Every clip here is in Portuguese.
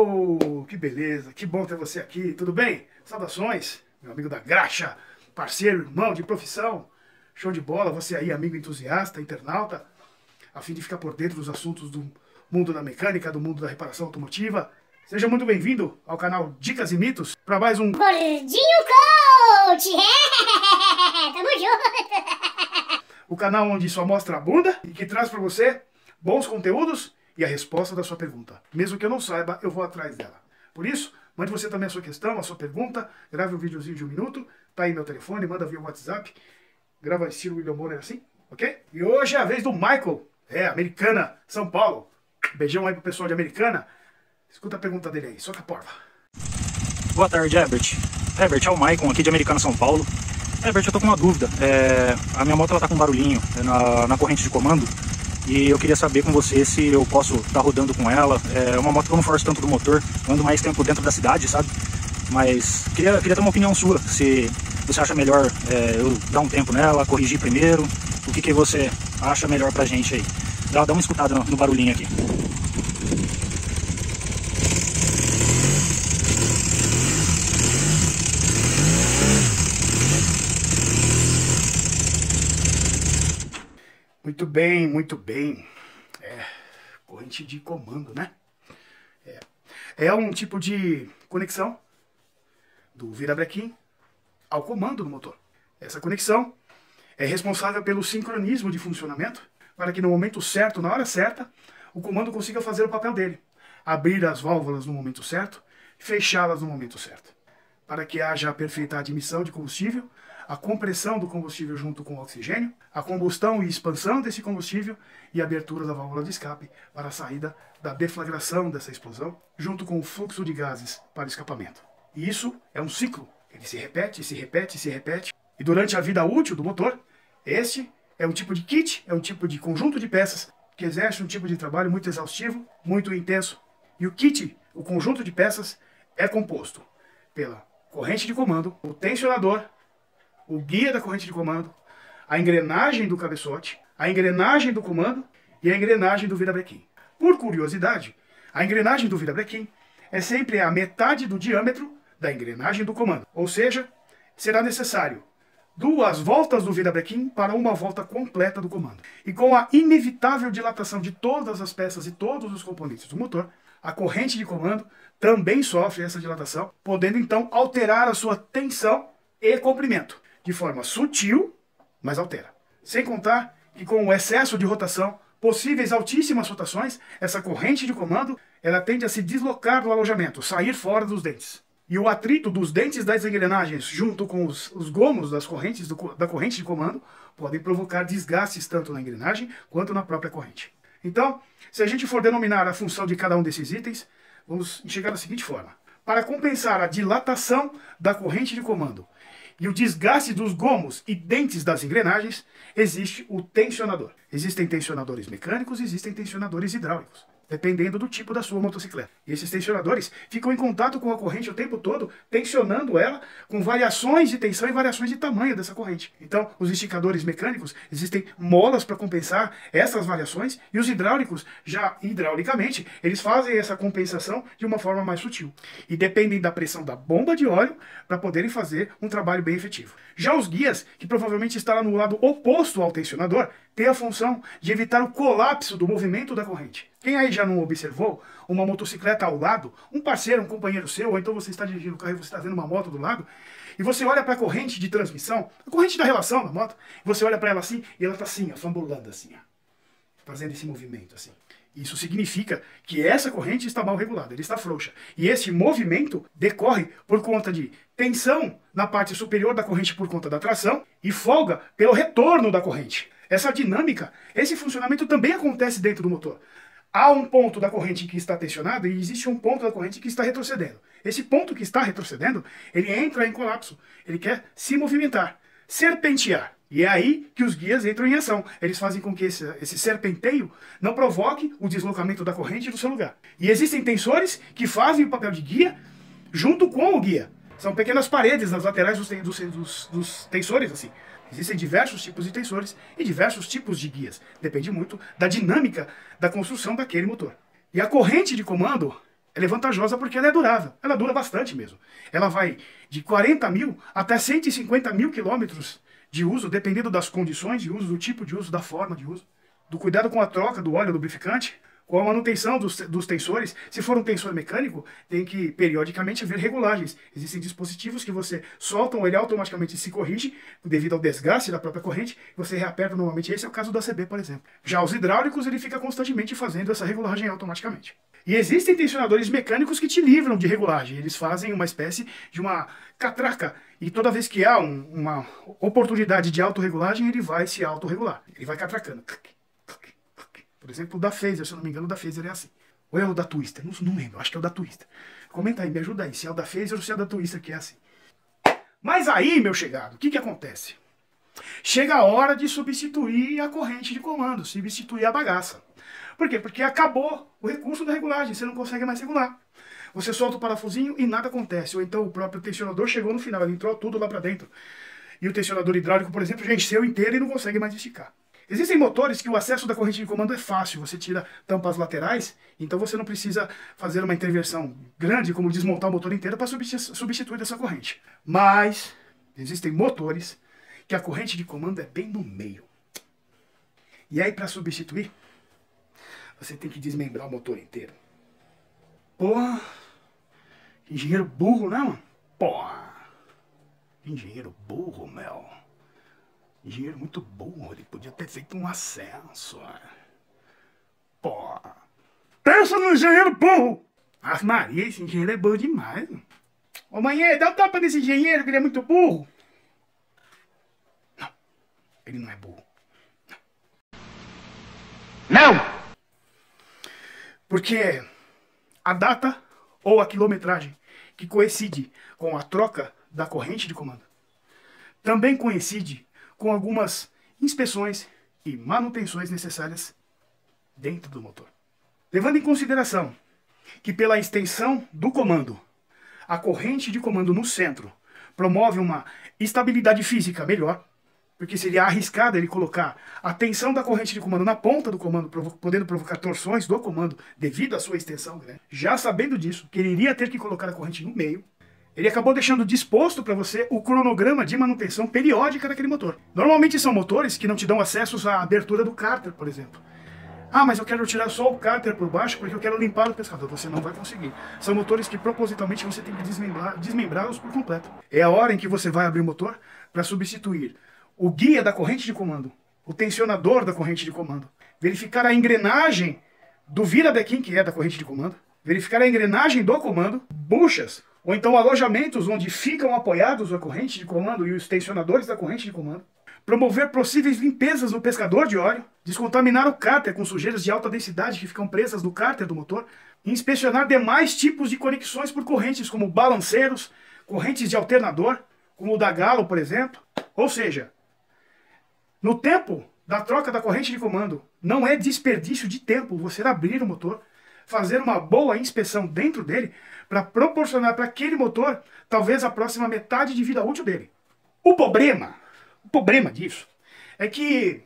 Oh, que beleza, que bom ter você aqui, tudo bem? Saudações, meu amigo da graxa, parceiro, irmão de profissão. Show de bola, você aí, amigo entusiasta, internauta, a fim de ficar por dentro dos assuntos do mundo da mecânica, do mundo da reparação automotiva. Seja muito bem-vindo ao canal Dicas e Mitos para mais um Gordinho Coach! Tamo junto! O canal onde só mostra a bunda e que traz para você bons conteúdos e a resposta da sua pergunta. Mesmo que eu não saiba, eu vou atrás dela. Por isso, mande você também a sua questão, a sua pergunta, grave um videozinho de 1 minuto, tá aí meu telefone, manda via WhatsApp, grava estilo William Bonner assim, ok? E hoje é a vez do Michael, Americana, São Paulo. Beijão aí pro pessoal de Americana. Escuta a pergunta dele aí, solta a porva. Boa tarde, Herbert. Herbert, é o Maicon aqui de Americana, São Paulo. Herbert, eu tô com uma dúvida. A minha moto ela tá com um barulhinho na corrente de comando. E eu queria saber com você se eu posso estar rodando com ela. É uma moto que eu não forço tanto do motor, ando mais tempo dentro da cidade, sabe? Mas queria ter uma opinião sua, se você acha melhor eu dar um tempo nela, corrigir primeiro. O que você acha melhor pra gente aí? Dá uma escutada no barulhinho aqui. Muito bem, muito bem. Corrente de comando, né? É um tipo de conexão do virabrequim ao comando do motor. Essa conexão é responsável pelo sincronismo de funcionamento para que no momento certo, na hora certa, o comando consiga fazer o papel dele. Abrir as válvulas no momento certo, fechá-las no momento certo. Para que haja a perfeita admissão de combustível, a compressão do combustível junto com o oxigênio, a combustão e expansão desse combustível e a abertura da válvula de escape para a saída da deflagração dessa explosão, junto com o fluxo de gases para o escapamento. E isso é um ciclo. Ele se repete, se repete, se repete. E durante a vida útil do motor, este é um tipo de kit, é um tipo de conjunto de peças que exerce um tipo de trabalho muito exaustivo, muito intenso. E o kit, o conjunto de peças, é composto pela corrente de comando, o tensionador, o guia da corrente de comando, a engrenagem do cabeçote, a engrenagem do comando e a engrenagem do virabrequim. Por curiosidade, a engrenagem do virabrequim é sempre a metade do diâmetro da engrenagem do comando. Ou seja, será necessário 2 voltas do virabrequim para uma volta completa do comando. E com a inevitável dilatação de todas as peças e todos os componentes do motor, a corrente de comando também sofre essa dilatação, podendo então alterar a sua tensão e comprimento. De forma sutil, mas altera. Sem contar que com o excesso de rotação, possíveis altíssimas rotações, essa corrente de comando ela tende a se deslocar do alojamento, sair fora dos dentes. E o atrito dos dentes das engrenagens junto com os gomos das correntes da corrente de comando podem provocar desgastes tanto na engrenagem quanto na própria corrente. Então, se a gente for denominar a função de cada um desses itens, vamos enxergar da seguinte forma. Para compensar a dilatação da corrente de comando e o desgaste dos gomos e dentes das engrenagens, existe o tensionador. Existem tensionadores mecânicos e existem tensionadores hidráulicos, dependendo do tipo da sua motocicleta. E esses tensionadores ficam em contato com a corrente o tempo todo, tensionando ela com variações de tensão e variações de tamanho dessa corrente. Então, os esticadores mecânicos, existem molas para compensar essas variações, e os hidráulicos, já hidraulicamente, eles fazem essa compensação de uma forma mais sutil. E dependem da pressão da bomba de óleo para poderem fazer um trabalho bem efetivo. Já os guias, que provavelmente estará no lado oposto ao tensionador, têm a função de evitar o colapso do movimento da corrente. Quem aí já não observou uma motocicleta ao lado, um parceiro, um companheiro seu, ou então você está dirigindo o carro e você está vendo uma moto do lado, e você olha para a corrente de transmissão, a corrente da relação da moto, e você olha para ela assim, e ela está assim, ó, fambulando assim, ó, fazendo esse movimento assim. Isso significa que essa corrente está mal regulada, ela está frouxa. E esse movimento decorre por conta de tensão na parte superior da corrente por conta da tração e folga pelo retorno da corrente. Essa dinâmica, esse funcionamento também acontece dentro do motor. Há um ponto da corrente que está tensionado e existe um ponto da corrente que está retrocedendo. Esse ponto que está retrocedendo, ele entra em colapso. Ele quer se movimentar, serpentear. E é aí que os guias entram em ação. Eles fazem com que esse serpenteio não provoque o deslocamento da corrente do seu lugar. E existem tensores que fazem o papel de guia junto com o guia. São pequenas paredes nas laterais dos tensores, assim. Existem diversos tipos de tensores e diversos tipos de guias. Depende muito da dinâmica da construção daquele motor. E a corrente de comando Ela é vantajosa porque ela é durável. Ela dura bastante mesmo. Ela vai de 40 mil até 150 mil quilômetros de uso, dependendo das condições de uso, do tipo de uso, da forma de uso, do cuidado com a troca do óleo lubrificante, com a manutenção dos tensores. Se for um tensor mecânico, tem que periodicamente haver regulagens. Existem dispositivos que você solta, ele automaticamente se corrige devido ao desgaste da própria corrente, você reaperta normalmente. Esse é o caso do ACB, por exemplo. Já os hidráulicos, ele fica constantemente fazendo essa regulagem automaticamente. E existem tensionadores mecânicos que te livram de regulagem. Eles fazem uma espécie de uma catraca. E toda vez que há uma oportunidade de autorregulagem, ele vai se autorregular. Ele vai catracando. Por exemplo, o da Phaser, se eu não me engano, o da Phaser é assim. Ou é o da Twister? Não lembro, acho que é o da Twister. Comenta aí, me ajuda aí, se é o da Phaser ou se é o da Twister que é assim. Mas aí, meu chegado, o que acontece? Chega a hora de substituir a corrente de comando, substituir a bagaça. Por quê? Porque acabou o recurso da regulagem, você não consegue mais regular. Você solta o parafusinho e nada acontece. Ou então o próprio tensionador chegou no final, ele entrou tudo lá para dentro. E o tensionador hidráulico, por exemplo, já encheu inteiro e não consegue mais esticar. Existem motores que o acesso da corrente de comando é fácil, você tira tampas laterais, então você não precisa fazer uma intervenção grande, como desmontar o motor inteiro para substituir essa corrente. Mas existem motores que a corrente de comando é bem no meio. E aí, para substituir, você tem que desmembrar o motor inteiro. Porra, que engenheiro burro, né, mano? Porra, que engenheiro burro, meu. Engenheiro muito burro, ele podia ter feito um ascenso. Porra, pensa no engenheiro burro. Mas Maria, esse engenheiro é burro demais. Ô mãe, dá um tapa nesse engenheiro, que ele é muito burro. Não, ele não é burro. Não! Porque a data ou a quilometragem que coincide com a troca da corrente de comando também coincide com algumas inspeções e manutenções necessárias dentro do motor. Levando em consideração que pela extensão do comando, a corrente de comando no centro promove uma estabilidade física melhor, porque seria arriscado ele colocar a tensão da corrente de comando na ponta do comando, podendo provocar torções do comando devido à sua extensão grande. Já sabendo disso, que ele iria ter que colocar a corrente no meio, ele acabou deixando disposto para você o cronograma de manutenção periódica daquele motor. Normalmente são motores que não te dão acesso à abertura do cárter, por exemplo. Ah, mas eu quero tirar só o cárter por baixo porque eu quero limpar o pescador. Você não vai conseguir. São motores que propositalmente você tem que desmembrá-los por completo. É a hora em que você vai abrir o motor para substituir o guia da corrente de comando, o tensionador da corrente de comando, verificar a engrenagem do vira-bequim, que é da corrente de comando, verificar a engrenagem do comando, buchas, ou então alojamentos onde ficam apoiados a corrente de comando e os tensionadores da corrente de comando, promover possíveis limpezas no pescador de óleo, descontaminar o cárter com sujeiras de alta densidade que ficam presas no cárter do motor, e inspecionar demais tipos de conexões por correntes, como balanceiros, correntes de alternador, como o da Galo, por exemplo. Ou seja, no tempo da troca da corrente de comando, não é desperdício de tempo você abrir o motor, fazer uma boa inspeção dentro dele, para proporcionar para aquele motor, talvez a próxima metade de vida útil dele. O problema disso é que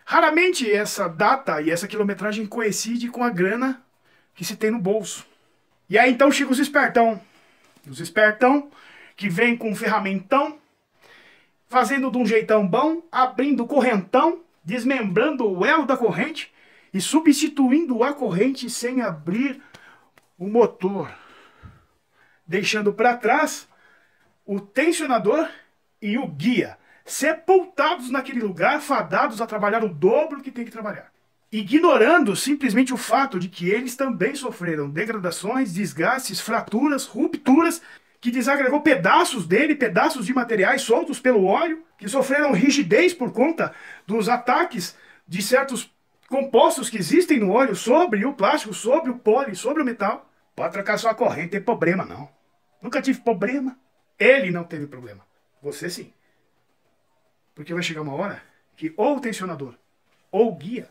raramente essa data e essa quilometragem coincide com a grana que se tem no bolso. E aí então chegam os espertão. Os espertão que vêm com um ferramentão, fazendo de um jeitão bom, abrindo o correntão, desmembrando o elo da corrente e substituindo a corrente sem abrir o motor, deixando para trás o tensionador e o guia, sepultados naquele lugar, fadados a trabalhar o dobro que tem que trabalhar. Ignorando simplesmente o fato de que eles também sofreram degradações, desgastes, fraturas, rupturas, que desagregou pedaços dele, pedaços de materiais soltos pelo óleo, que sofreram rigidez por conta dos ataques de certos compostos que existem no óleo sobre o plástico, sobre o poli, sobre o metal. Pode trocar sua corrente, não tem problema não. Nunca tive problema. Ele não teve problema. Você sim. Porque vai chegar uma hora que ou o tensionador ou o guia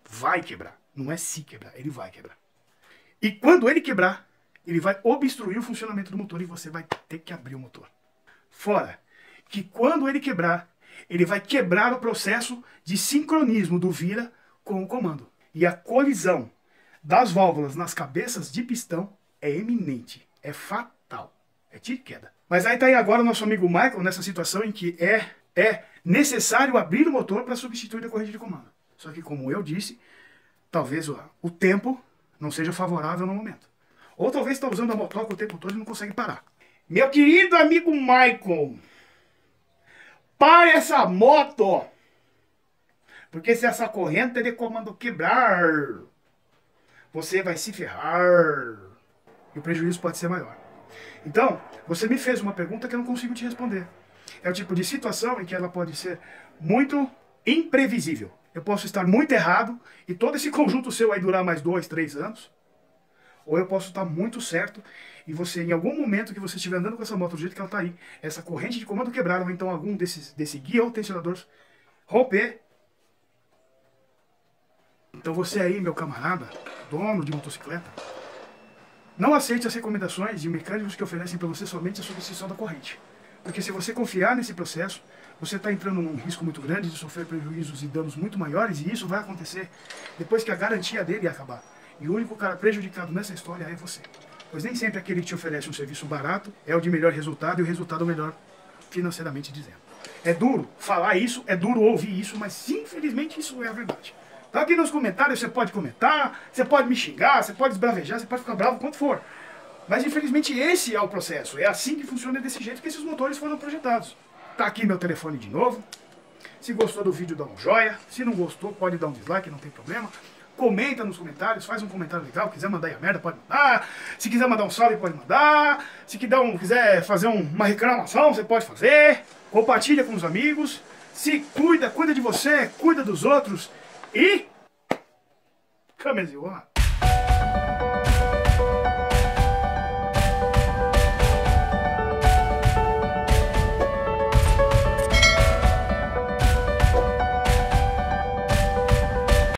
vai quebrar. Não é se quebrar, ele vai quebrar. E quando ele quebrar, ele vai obstruir o funcionamento do motor e você vai ter que abrir o motor. Fora que quando ele quebrar, ele vai quebrar o processo de sincronismo do vira com o comando. E a colisão das válvulas nas cabeças de pistão é eminente, é fatal, é tiro e queda. Mas aí tá aí agora o nosso amigo Michael nessa situação em que é necessário abrir o motor para substituir a corrente de comando. Só que, como eu disse, talvez o tempo não seja favorável no momento. Ou talvez está usando a motoca o tempo todo e não consegue parar. Meu querido amigo Michael, pare essa moto! Porque se essa corrente de comando quebrar, você vai se ferrar. E o prejuízo pode ser maior. Então, você me fez uma pergunta que eu não consigo te responder. É o tipo de situação em que ela pode ser muito imprevisível. Eu posso estar muito errado e todo esse conjunto seu vai durar mais 2, 3 anos. Ou eu posso estar muito certo e você, em algum momento que você estiver andando com essa moto do jeito que ela está aí, essa corrente de comando quebrada, ou então algum desse guia ou tensionador romper. Então você aí, meu camarada, dono de motocicleta, não aceite as recomendações de mecânicos que oferecem para você somente a substituição da corrente. Porque se você confiar nesse processo, você está entrando num risco muito grande de sofrer prejuízos e danos muito maiores, e isso vai acontecer depois que a garantia dele acabar. E o único cara prejudicado nessa história é você. Pois nem sempre aquele que te oferece um serviço barato é o de melhor resultado e o resultado melhor financeiramente dizendo. É duro falar isso, é duro ouvir isso, mas infelizmente isso é a verdade. Tá aqui nos comentários, você pode comentar, você pode me xingar, você pode esbravejar, você pode ficar bravo, quanto for. Mas infelizmente esse é o processo, é assim que funciona, desse jeito que esses motores foram projetados. Tá aqui meu telefone de novo. Se gostou do vídeo, dá um joia. Se não gostou, pode dar um dislike, não tem problema. Comenta nos comentários, faz um comentário legal. Quiser mandar aí a merda, pode mandar. Se quiser mandar um salve, pode mandar. Se quiser fazer uma reclamação, você pode fazer. Compartilha com os amigos. Se cuida de você, cuida dos outros. E... Kameziwa.